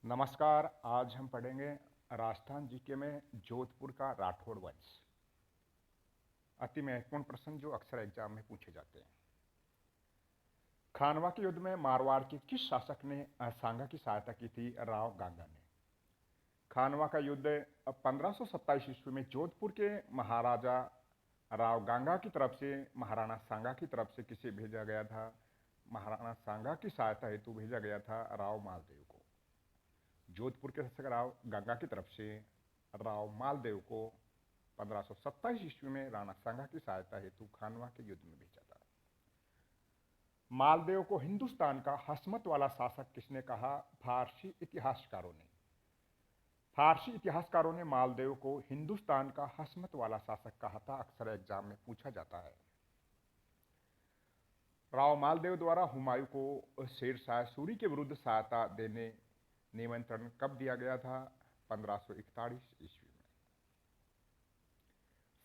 नमस्कार। आज हम पढ़ेंगे राजस्थान जीके में जोधपुर का राठौड़ वंश। अति महत्वपूर्ण प्रश्न जो अक्सर एग्जाम में पूछे जाते हैं। खानवा के युद्ध में मारवाड़ के किस शासक ने सांगा की सहायता की थी? राव गांगा ने। खानवा का युद्ध 1527 ईस्वी में जोधपुर के महाराजा राव गांगा की तरफ से महाराणा सांगा की तरफ से किसे भेजा गया था? महाराणा सांगा की सहायता हेतु भेजा गया था राव मालदेव को। जोधपुर के शासक राव गंगा की तरफ से राव मालदेव को 1527 ईस्वी में राणा सांगा की सहायता हेतु खानवा के युद्ध में भेजा था। मालदेव को हिंदुस्तान का हसमत वाला शासक किसने कहा? फारसी इतिहासकारों ने। फारसी इतिहासकारों ने मालदेव को हिंदुस्तान का हसमत वाला शासक कहा था। अक्सर एग्जाम में पूछा जाता है। राव मालदेव द्वारा हुमायूं को शेर शाह सूरी के विरुद्ध सहायता देने निमंत्रण कब दिया गया था? 1541 ईस्वी में।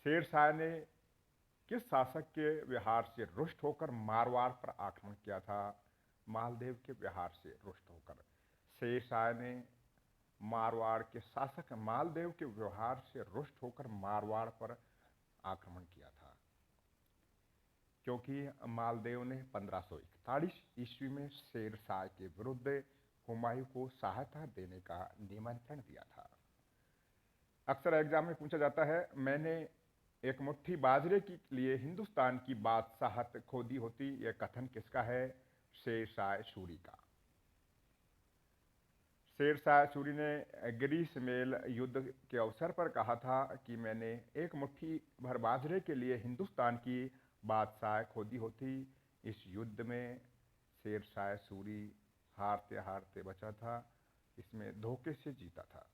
शेर शाह ने किस शासक के व्यवहार से रुष्ट होकर मारवाड़ पर आक्रमण किया था? मालदेव के व्यवहार से रुष्ट होकर शेर शाह ने मारवाड़ के शासक मालदेव के व्यवहार से रुष्ट होकर मारवाड़ पर आक्रमण किया था, क्योंकि मालदेव ने 1541 ईस्वी में शेर शाह के विरुद्ध हुमायूं को सहायता देने का निमंत्रण दिया था। अक्सर एग्जाम में पूछा जाता है, मैंने एक मुट्ठी बाजरे के लिए हिंदुस्तान की बादशाहत खो दी होती। यह कथन किसका है? शेर शाह सूरी का। शेर शाह सूरी ने ग्रीष्मेल युद्ध के अवसर पर कहा था कि मैंने एक मुट्ठी भर बाजरे के लिए हिंदुस्तान की बादशाह खो दी होती। इस युद्ध में शेर शाह सूरी हारते हारते बचा था। इसमें धोखे से जीता था।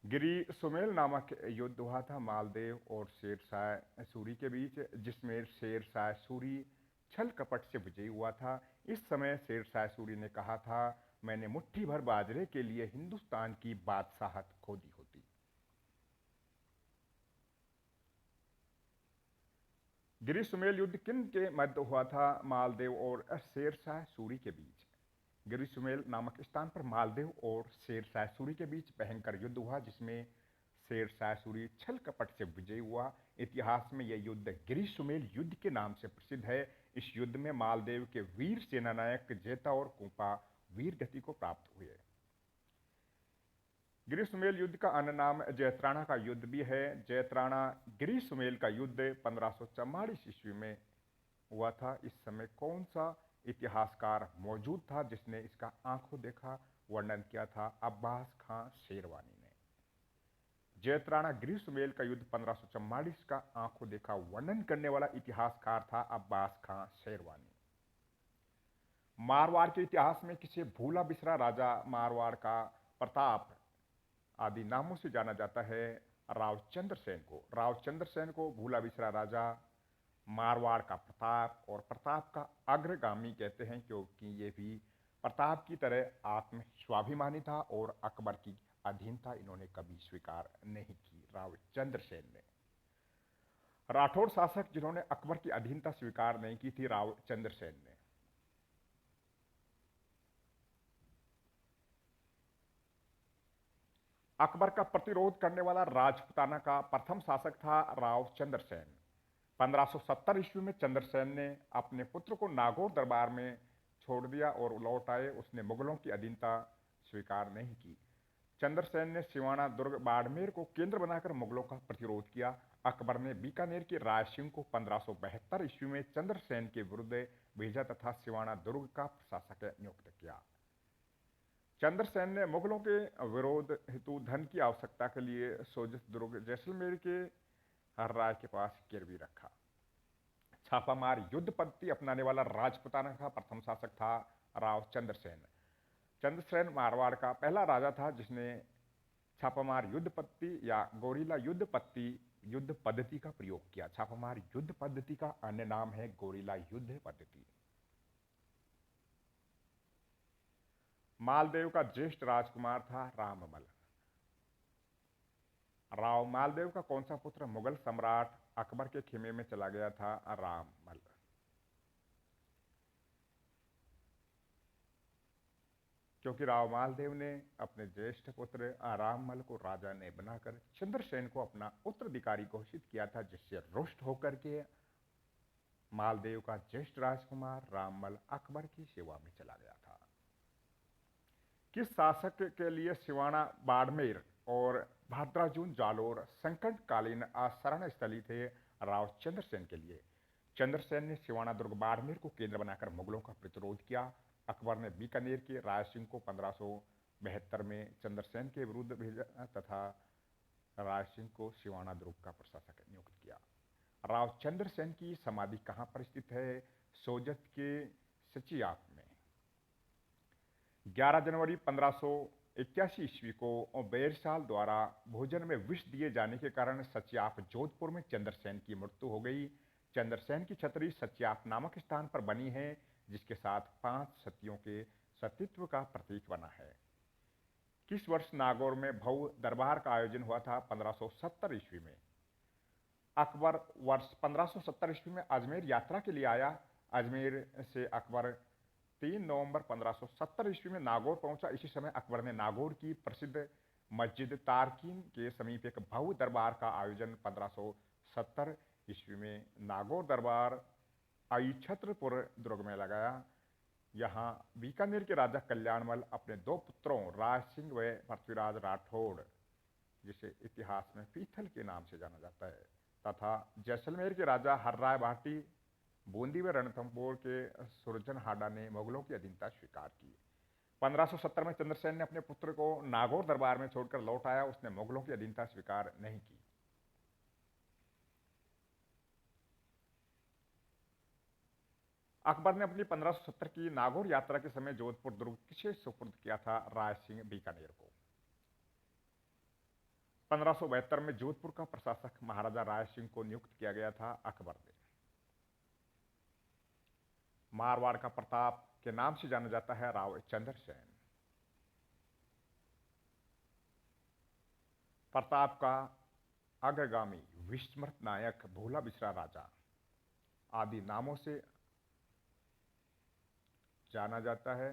गिरी सुमेल नामक युद्ध हुआ था मालदेव और शेर शाह सूरी के बीच, जिसमें शेर शाह सूरी छल कपट से विजयी हुआ था। इस समय शेर शाह सूरी ने कहा था, मैंने मुट्ठी भर बाजरे के लिए हिंदुस्तान की बादशाहत खो दी होती। गिरी सुमेल युद्ध किन के मध्य हुआ था? मालदेव और शेर शाह सूरी के बीच। गिरी सुमेल नामक स्थान पर मालदेव और शेर शाह सूरी के बीच भयंकर युद्ध हुआ, जिसमें शेर शाह सूरी छल कपट से विजयी हुआ। इतिहास में यह युद्ध गिरी सुमेल युद्ध के नाम से प्रसिद्ध है। इस युद्ध में मालदेव के वीर सेनानायक जेता और कुंपा वीर गति को प्राप्त हुए। गिरी सुमेल युद्ध का अन्य नाम जैतराणा का युद्ध भी है। जैतराणा गिरी सुमेल का युद्ध 1544 ईस्वी में हुआ था। इस समय कौन सा इतिहासकार मौजूद था जिसने इसका आंखों देखा वर्णन किया था? अब्बास खां शेरवानी ने। जैतराणा गिरी सुमेल का युद्ध 1544 का आंखों देखा वर्णन करने वाला इतिहासकार था अब्बास खां शेरवानी। मारवाड़ के इतिहास में किसे भूला बिसरा राजा मारवाड़ का प्रताप आदि नामों से जाना जाता है? रावचंद्र सेन को। रावचंद्र सेन को भूला बिसरा राजा, मारवाड़ का प्रताप और प्रताप का अग्रगामी कहते हैं, क्योंकि ये भी प्रताप की तरह आत्म स्वाभिमानी था और अकबर की अधीनता इन्होंने कभी स्वीकार नहीं की। रावचंद्र सेन ने। राठौड़ शासक जिन्होंने अकबर की अधीनता स्वीकार नहीं की थी, रावचंद्र सेन ने। अकबर का प्रतिरोध करने वाला राजपुताना का प्रथम शासक था रावचंद्र सेन। 1570 ईस्वी में चंद्रसेन ने अपने पुत्र को नागौर दरबार में छोड़ दिया और लौट आए। उसने मुगलों की अधीनता स्वीकार नहीं की। चंद्रसेन ने सिवाना दुर्ग बाड़मेर को केंद्र बनाकर मुगलों का प्रतिरोध किया। अकबर ने बीकानेर के राय सिंह को 1572 ईस्वी में चंद्रसेन के विरुद्ध भेजा तथा सिवाना दुर्ग का प्रशासक नियुक्त किया। चंद्रसेन ने मुगलों के विरोध हेतु धन की आवश्यकता के लिए सोजिश दुर्ग जैसलमेर के राय के पास गिरवी रखा। छापामार युद्ध पद्धति अपनाने वाला राजपुताना का प्रथम शासक था रावचंद्रसेन। चंद्रसेन मारवाड़ का पहला राजा था जिसने छापामार युद्ध पद्धति या गोरिल्ला युद्ध पद्धति का प्रयोग किया। छापामार युद्ध पद्धति का अन्य नाम है गोरिल्ला युद्ध पद्धति। मालदेव का ज्येष्ठ राजकुमार था राममल। राव मालदेव का कौन सा पुत्र मुगल सम्राट अकबर के खेमे में चला गया था? राममल। क्योंकि राव मालदेव ने अपने ज्येष्ठ पुत्र राममल को राजा ने बनाकर चंद्रसेन को अपना उत्तराधिकारी घोषित किया था, जिससे रुष्ट होकर के मालदेव का ज्येष्ठ राजकुमार राममल अकबर की सेवा में चला गया था। किस शासक के लिए सिवाना, बाड़मेर और भद्राजुन, जालोर संकटकालीन आशरण स्थली थे? राव चंद्रसेन के लिए। चंद्रसेन ने सिवाना दुर्ग, बाड़मेर को केंद्र बनाकर मुगलों का प्रतिरोध किया। अकबर ने बीकानेर के राय सिंह को 1572 में चंद्रसेन के विरुद्ध भेजा तथा राय सिंह को सिवाना दुर्ग का प्रशासक नियुक्त किया। राव चंद्रसेन की समाधि कहां पर स्थित है? सोजत के सचियाप में। 11 जनवरी 1581 ईस्वी को बेरसाल द्वारा भोजन में विष दिए जाने के कारण सच्याप, जोधपुर में चंद्रसेन की मृत्यु हो गई। चंद्रसेन की छतरी सच्याप नामक स्थान पर बनी है, जिसके साथ 5 सतियों के सतीत्व का प्रतीक बना है। किस वर्ष नागौर में भव्य दरबार का आयोजन हुआ था? 1570 ईस्वी में। अकबर वर्ष 1570 ईस्वी में अजमेर यात्रा के लिए आया। अजमेर से अकबर 3 नवंबर 1570 ईस्वी में नागौर पहुंचा। इसी समय अकबर ने नागौर की प्रसिद्ध मस्जिद तारकीन के समीप एक भव्य दरबार का आयोजन 1570 ईस्वी में नागौर दरबार अईछत्रपुर दुर्ग में लगाया। यहाँ बीकानेर के राजा कल्याणमल अपने 2 पुत्रों राज सिंह व पृथ्वीराज राठौड़, जिसे इतिहास में पीथल के नाम से जाना जाता है, तथा जैसलमेर के राजा हर्राय भाटी, बूंदी व रणथंभौर के सुरजनहाड़ा ने मुगलों की अधीनता स्वीकार की। 1570 में चंद्रसेन ने अपने पुत्र को नागौर दरबार में छोड़कर लौट आया। उसने मुगलों की अधीनता स्वीकार नहीं की। अकबर ने अपनी 1570 की नागौर यात्रा के समय जोधपुर दुर्ग किसे सुपुर्द किया था? राय सिंह बीकानेर को। 1572 में जोधपुर का प्रशासक महाराजा राय सिंह को नियुक्त किया गया था अकबर ने। मारवाड़ का प्रताप के नाम से जाना जाता है राव चंद्रसेन। प्रताप का अग्रगामी विस्मृत नायक, भोला बिसरा राजा आदि नामों से जाना जाता है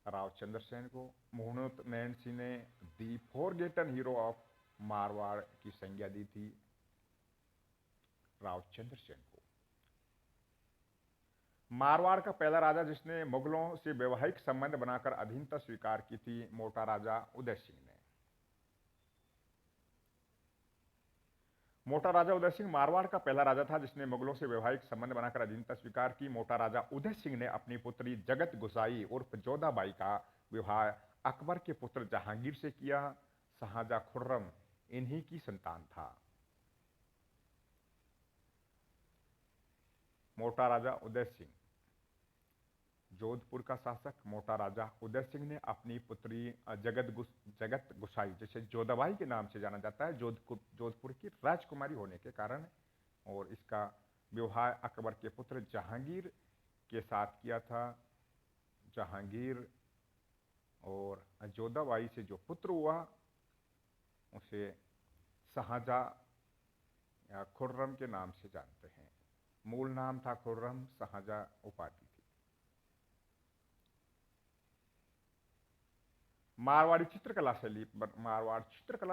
राव चंद्रसेन को। मुहूर्त नैन सिंह ने दी फॉरगेटन हीरो ऑफ मारवाड़ की संज्ञा दी थी राव चंद्रसेन को। मारवाड़ का पहला राजा जिसने मुगलों से वैवाहिक संबंध बनाकर अधीनता स्वीकार की थी, मोटा राजा उदय सिंह ने। मोटा राजा उदय सिंह मारवाड़ का पहला राजा था जिसने मुगलों से वैवाहिक संबंध बनाकर अधीनता स्वीकार की। मोटा राजा उदय सिंह ने अपनी पुत्री जगत गुसाई उर्फ जोधाबाई का विवाह अकबर के पुत्र जहांगीर से किया। शाहजहां खुर्रम इन्हीं की संतान था। मोटा राजा उदय सिंह, जोधपुर का शासक मोटा राजा उदय सिंह ने अपनी पुत्री जगत गुसाई, जिसे जोधाबाई के नाम से जाना जाता है, जोधपुर की राजकुमारी होने के कारण, और इसका विवाह अकबर के पुत्र जहांगीर के साथ किया था। जहांगीर और जोधाबाई से जो पुत्र हुआ उसे शाहजहां खुर्रम के नाम से जानते हैं। मूल नाम था खुर्रम, शाहजहां उपाधि थी। मारवाड़ चित्रकला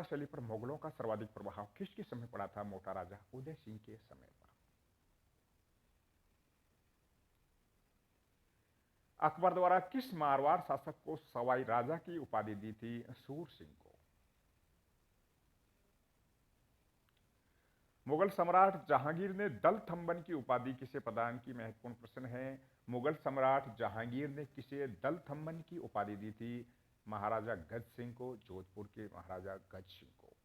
शैली पर मुगलों का सर्वाधिक प्रभाव किसके समय पड़ा था? मोटा राजा उदय सिंह के समय पर। अकबर द्वारा किस मारवाड़ शासक को सवाई राजा की उपाधि दी थी? सूर सिंह को। मुगल सम्राट जहांगीर ने दल थंबन की उपाधि किसे प्रदान की? महत्वपूर्ण प्रश्न है। मुगल सम्राट जहांगीर ने किसे दल थंबन की उपाधि दी थी? महाराजा गज सिंह को, जोधपुर के महाराजा गज सिंह को।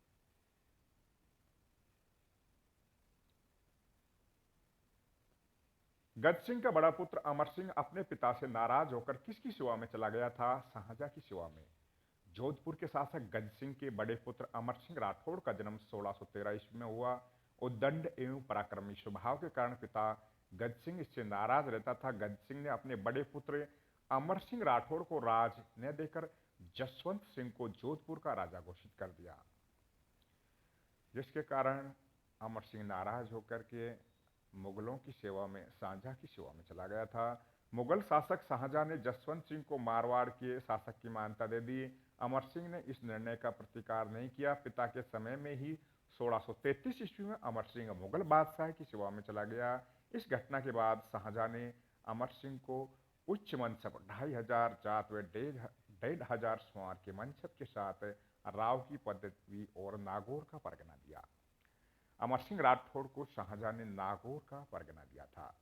गज सिंह का बड़ा पुत्र अमर सिंह अपने पिता से नाराज होकर किसकी सेवा में चला गया था? शाहजहां की सेवा में। जोधपुर के शासक गज सिंह के बड़े पुत्र अमर सिंह राठौड़ का जन्म 1613 ईस्वी में हुआ। उद्दंड एवं पराक्रमी स्वभाव के कारण पिता गज सिंह इससे नाराज रहता था। गज सिंह ने अपने बड़े पुत्र अमर सिंह राठौड़ को राज न देकर जसवंत सिंह को जोधपुर का राजा घोषित कर दिया, जिसके कारण अमर सिंह नाराज होकर के मुगलों की सेवा में, शाहजहां की सेवा में चला गया था। मुगल शासक शाहजहां ने जसवंत सिंह को मारवाड़ के शासक की मान्यता दे दी। अमर सिंह ने इस निर्णय का प्रतिकार नहीं किया। पिता के समय में ही 1633 ईस्वी में अमर सिंह मुगल बादशाह की सेवा में चला गया। इस घटना के बाद शाहजहां ने अमर सिंह को उच्च मनसब 2500 जात व 1500 स्वार के मनसब के साथ राव की पदवी और नागौर का परगना दिया। अमर सिंह राठौड़ को शाहजहां ने नागौर का परगना दिया था।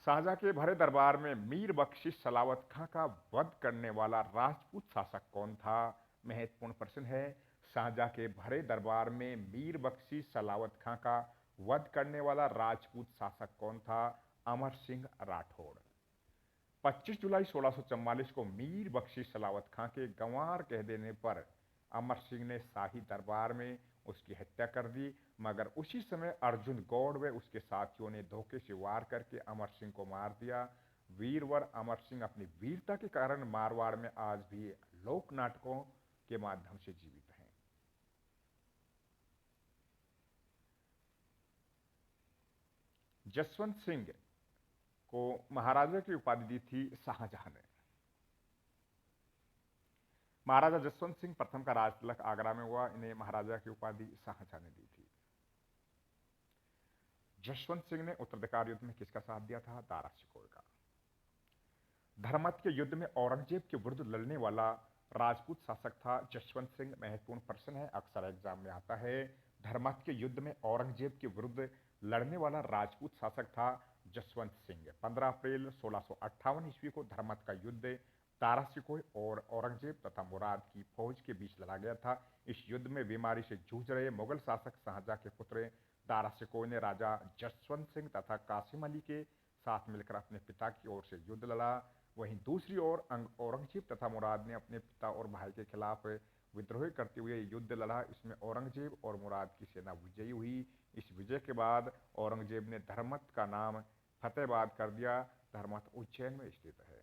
शाहजहां के भरे दरबार में मीर बख्शिश सलावत खां का वध करने वाला राजपूत शासक कौन था? महत्वपूर्ण प्रश्न है। शाहजहां के भरे दरबार में मीर बख्शिश सलावत खां का वध करने वाला राजपूत शासक कौन था? अमर सिंह राठौड़। 25 जुलाई 1644 को मीर बख्शिश सलावत खां के गंवार कह देने पर अमर सिंह ने शाही दरबार में उसकी हत्या कर दी, मगर उसी समय अर्जुन गौड़ व उसके साथियों ने धोखे से वार करके अमर सिंह को मार दिया। वीरवर अमर सिंह अपनी वीरता के कारण मारवाड़ में आज भी लोक नाटकों के माध्यम से जीवित हैं। जसवंत सिंह को महाराजा की उपाधि दी थी शाहजहां ने। महाराजा जसवंत सिंह प्रथम का राज तिलक आगरा में हुआ। इन्हें महाराजा की उपाधि शाहजहां ने दी थी। जसवंत सिंह ने उत्तराधिकार युद्ध में किसका साथ दिया था? दारा शिकोह का। धर्मत के युद्ध में औरंगजेब के विरुद्ध लड़ने वाला राजपूत शासक था जसवंत सिंह। महत्वपूर्ण प्रश्न है, अक्सर एग्जाम में आता है। धर्मत के युद्ध में औरंगजेब के विरुद्ध लड़ने वाला राजपूत शासक था जसवंत सिंह। 15 अप्रैल 1658 ईस्वी को धर्मत का युद्ध दारा शिकोह और औरंगजेब तथा मुराद की फौज के बीच लड़ा गया था। इस युद्ध में बीमारी से जूझ रहे मुगल शासक शाहजहां के पुत्र दारा शिकोह ने राजा जसवंत सिंह तथा कासिम अली के साथ मिलकर अपने पिता की ओर से युद्ध लड़ा। वहीं दूसरी ओर औरंगजेब तथा मुराद ने अपने पिता और भाई के खिलाफ विद्रोह करते हुए युद्ध लड़ा। इसमें औरंगजेब और मुराद की सेना विजयी हुई। इस विजय के बाद औरंगजेब ने धर्मत का नाम फतेहाबाद कर दिया। धर्मत उज्जैन में स्थित है।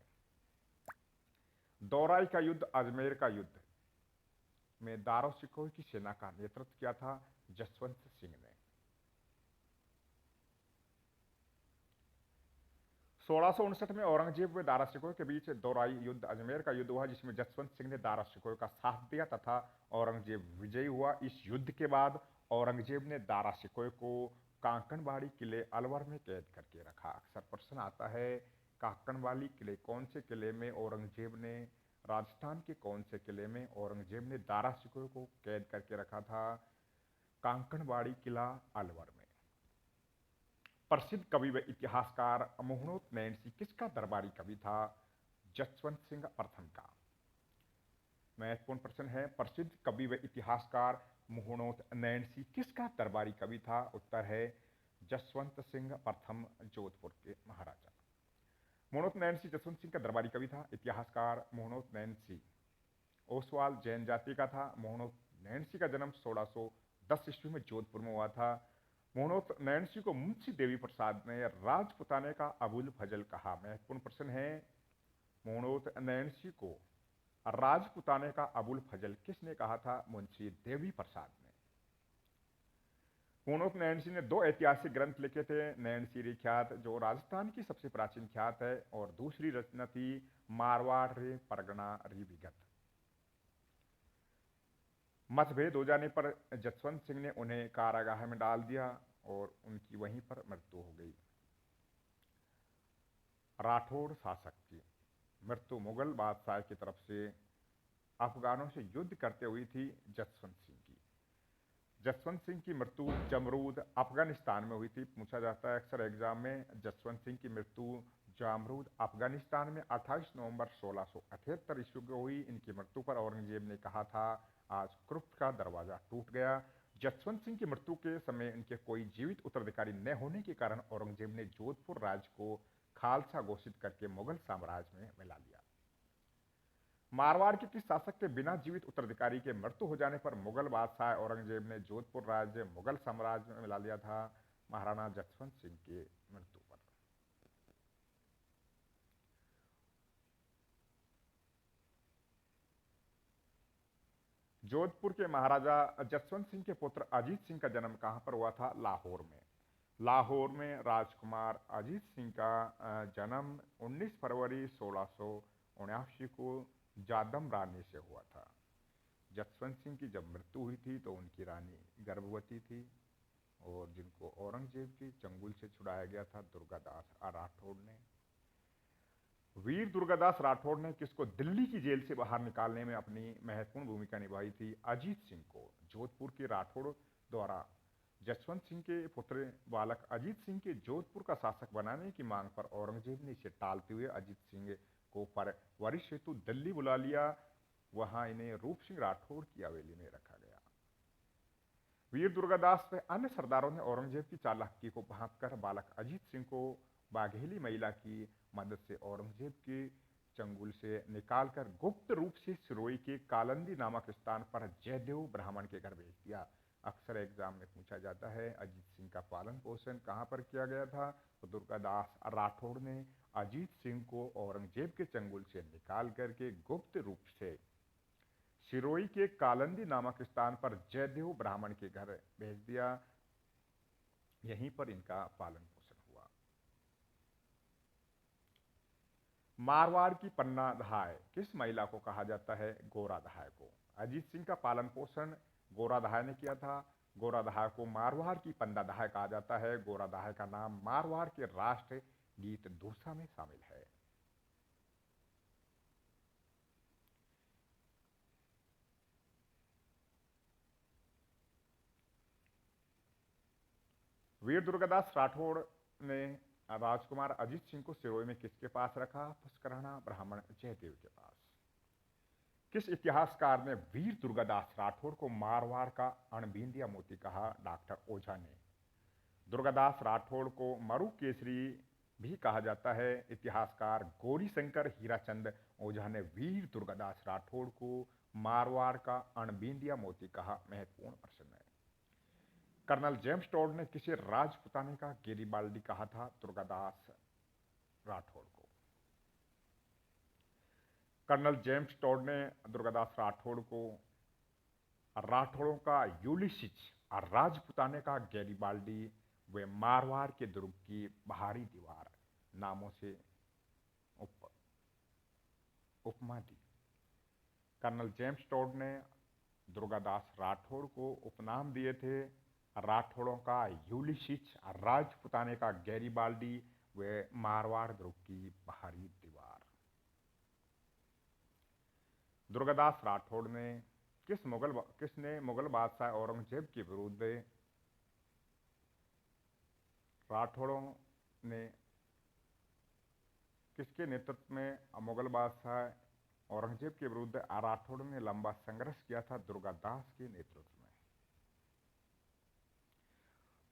दौराई का युद्ध, अजमेर का युद्ध में दारा शिकोह की सेना का नेतृत्व किया था जसवंत सिंह ने। 1659 में औरंगजेब व दारा शिकोह के बीच दौराई युद्ध, अजमेर का युद्ध हुआ, जिसमें जसवंत सिंह ने दारा शिकोह का साथ दिया तथा औरंगजेब विजयी हुआ। इस युद्ध के बाद औरंगजेब ने दारा शिकोह को कांकणबाड़ी किले अलवर में कैद करके रखा। अक्सर प्रश्न आता है, कांकणबाड़ी किले कौन से किले में औरंगजेब ने, राजस्थान के कौन से किले में औरंगजेब ने दारा शिकोह को कैद करके रखा था? कांकणबाड़ी किला अलवर में। प्रसिद्ध कवि व इतिहासकार मोहनोत नैनसी किसका दरबारी कवि था? जसवंत सिंह प्रथम का। महत्वपूर्ण प्रश्न है, प्रसिद्ध कवि व इतिहासकार मोहनोत नैनसी किसका दरबारी कवि था? उत्तर है जसवंत सिंह प्रथम, जोधपुर के महाराजा। मोहनोत नैनसी जसवंत सिंह का दरबारी कवि था। इतिहासकार मोहनोत नैनसी ओसवाल जैन जाति का था। मोहनोत नैनसी का जन्म 1610 ईस्वी में जोधपुर में हुआ था। मोहनोत नैनसी को मुंशी देवी प्रसाद ने राजपुताने का अबुल फजल कहा। महत्वपूर्ण प्रश्न है, मोहनोत नैनसी को राजपुताने का अबुल फजल किसने कहा था? मुंशी देवी प्रसाद ने। मोहनोत नैनसी ने 2 ऐतिहासिक ग्रंथ लिखे थे। नैनसी ख्यात, जो राजस्थान की सबसे प्राचीन ख्यात है, और दूसरी रचना थी मारवाड़ रे परगना री विगत। मतभेद हो जाने पर जसवंत सिंह ने उन्हें कारागाह में डाल दिया और उनकी वहीं पर मृत्यु हो गई। राठौड़ शासक की मृत्यु मुगल बादशाह की तरफ से अफगानों से युद्ध करते हुई थी जसवंत सिंह की। जसवंत सिंह की मृत्यु जामरूद अफगानिस्तान में हुई थी। पूछा जाता है अक्सर एग्जाम में, जसवंत सिंह की मृत्यु जामरूद अफगानिस्तान में 28 नवंबर 1678 ईस्वी को हुई। इनकी मृत्यु पर औरंगजेब ने कहा था, आज कुर्ब का दरवाजा टूट गया। जसवंत सिंह की मृत्यु के समय इनके कोई जीवित उत्तराधिकारी न होने के कारण औरंगजेब ने जोधपुर राज्य को खालसा घोषित करके मुगल साम्राज्य में मिला लिया। मारवाड़ के किस शासक के बिना जीवित उत्तराधिकारी के मृत्यु हो जाने पर मुगल बादशाह औरंगजेब ने जोधपुर राज्य मुगल साम्राज्य में मिला लिया था? महाराणा जसवंत सिंह के मृत्यु पर। जोधपुर के महाराजा जसवंत सिंह के पुत्र अजीत सिंह का जन्म कहां पर हुआ था? लाहौर में। लाहौर में राजकुमार अजीत सिंह का जन्म 19 फरवरी 1679 को जादम रानी से हुआ था। जसवंत सिंह की जब मृत्यु हुई थी तो उनकी रानी गर्भवती थी और जिनको औरंगजेब की चंगुल से छुड़ाया गया था दुर्गादास राठौड़ ने। वीर दुर्गादास राठौड़ ने किसको दिल्ली की जेल से बाहर निकालने में अपनी महत्वपूर्ण भूमिका निभाई थी? अजीत सिंह को। जोधपुर के राठौड़ द्वारा जसवंत सिंह के पुत्र बालक अजीत सिंह के जोधपुर का शासक बनाने की मांग पर औरंगजेब ने इसे टालते हुए अजीत सिंह को परवरिश हेतु दिल्ली बुला लिया। वहां इन्हें रूप सिंह राठौड़ की हवेली में रखा गया। वीर दुर्गादास व अन्य सरदारों ने औरंगजेब की चालाकी को भांप कर बालक अजीत सिंह को बाघेली महिला की मदद से औरंगजेब के चंगुल से निकालकर गुप्त रूप से सिरोही के कालंदी नामक स्थान पर जयदेव ब्राह्मण के घर भेज दिया। अक्सर एग्जाम में पूछा जाता है अजीत सिंह का पालन पोषण कहां पर किया गया था, तो दुर्गादास राठौड़ ने अजीत सिंह को औरंगजेब के चंगुल से निकाल करके गुप्त रूप से सिरोही के कालंदी नामक स्थान पर जयदेव ब्राह्मण के घर भेज दिया। यहीं पर इनका पालन पोषण हुआ। मारवाड़ की पन्ना दहाय किस महिला को कहा जाता है? गोरा दहाय को। अजीत सिंह का पालन पोषण गोरा दहाय ने किया था। गोरा दहाय को मारवाड़ की पन्ना दहाय कहा जाता है। गोरा दहाय का नाम मारवाड़ के राष्ट्र गीत दूसा में शामिल है। वीर दुर्गादास राठौड़ ने राजकुमार अजीत सिंह को सिरोही में किसके पास रखा? पुष्कराना ब्राह्मण जयदेव के पास। किस इतिहासकार ने वीर दुर्गादास राठौड़ को मारवाड़ का अणबिंदिया मोती कहा? डॉक्टर ओझा ने। दुर्गादास राठौड़ को मरु केसरी भी कहा जाता है। इतिहासकार गौरीशंकर हीराचंद ओझा ने वीर दुर्गादास राठौड़ को मारवाड़ का अणबिंदिया मोती कहा। महत्वपूर्ण प्रश्न है। कर्नल जेम्स टोड ने किसे राजपुताने का गेरिबाल्डी कहा था? दुर्गादास राठौड़ को। कर्नल जेम्स टोड ने दुर्गादास राठौड़ को राठौड़ों का यूलिसिस और राजपुताने का गैरिबाल्डी व मारवाड़ के दुर्ग की बाहरी दीवार नामों से उपमा दी। कर्नल जेम्स टोड ने दुर्गादास राठौड़ को उपनाम दिए थे राठौड़ों का यूलिसिस और राजपुताने का गैरिबाल्डी व मारवाड़ दुर्ग की बाहरी दीवार। दुर्गादास राठौड़ ने किसने मुगल बादशाह औरंगजेब के विरुद्ध राठौड़ों ने किसके नेतृत्व में मुगल बादशाह औरंगजेब के विरुद्ध राठौड़ ने लंबा संघर्ष किया था? दुर्गादास के नेतृत्व में।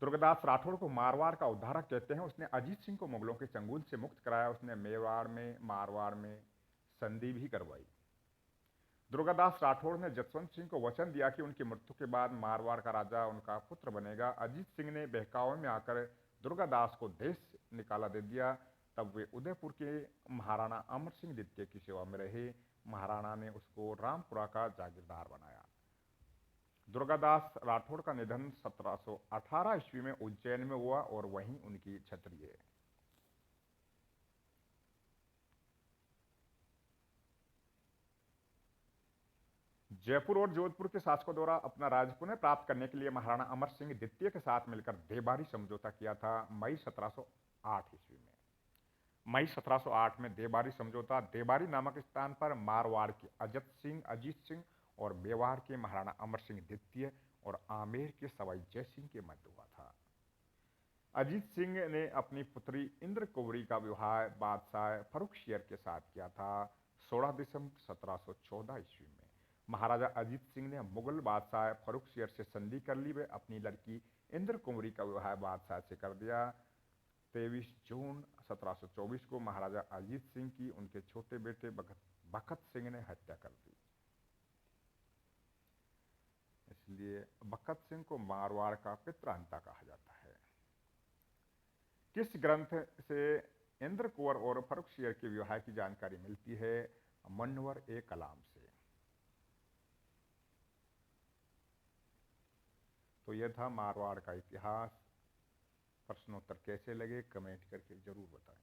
दुर्गादास राठौड़ को मारवाड़ का उद्धारक कहते हैं। उसने अजीत सिंह को मुगलों के चंगुल से मुक्त कराया। उसने मेवाड़ में मारवाड़ में संधि भी करवाई। दुर्गादास राठौड़ ने जसवंत सिंह को वचन दिया कि उनकी मृत्यु के बाद मारवाड़ का राजा उनका पुत्र बनेगा। अजीत सिंह ने बहकावे में आकर दुर्गादास को देश निकाला दे दिया। तब वे उदयपुर के महाराणा अमर सिंह द्वितीय की सेवा में रहे। महाराणा ने उसको रामपुरा का जागीरदार बनाया। दुर्गादास राठौड़ का निधन 1718 ईस्वी में उज्जैन में हुआ और वहीं उनकी छतरी है। जयपुर और जोधपुर के शासकों द्वारा अपना राज्य पुनः प्राप्त करने के लिए महाराणा अमर सिंह द्वितीय के साथ मिलकर देबारी समझौता किया था मई 1708 ईस्वी में। मई 1708 में देबारी समझौता देबारी नामक स्थान पर मारवाड़ के अजीत सिंह और मेवाड़ के महाराणा अमर सिंह द्वितीय और आमेर के सवाई जय सिंह के मध्य हुआ था। अजीत सिंह ने अपनी पुत्री इंद्र कुंवरी का विवाह बादशाह फर्रुखसियर के साथ किया था 16 दिसंबर 1714 ईस्वी में। महाराजा अजीत सिंह ने मुगल बादशाह फर्रुखसियर से संधि कर ली व अपनी लड़की इंद्र कुंवरी का विवाह बादशाह से कर दिया। 23 जून 1724 को महाराजा अजीत सिंह की उनके छोटे बेटे बखत सिंह ने हत्या कर दी। इसलिए बखत सिंह को मारवाड़ का पितृहंता कहा जाता है। किस ग्रंथ से इंद्र कुंवर और फर्रुखसियर के विवाह की जानकारी मिलती है? मनवर ए कलाम से। तो यह था मारवाड़ का इतिहास। प्रश्नोत्तर कैसे लगे कमेंट करके ज़रूर बताएं।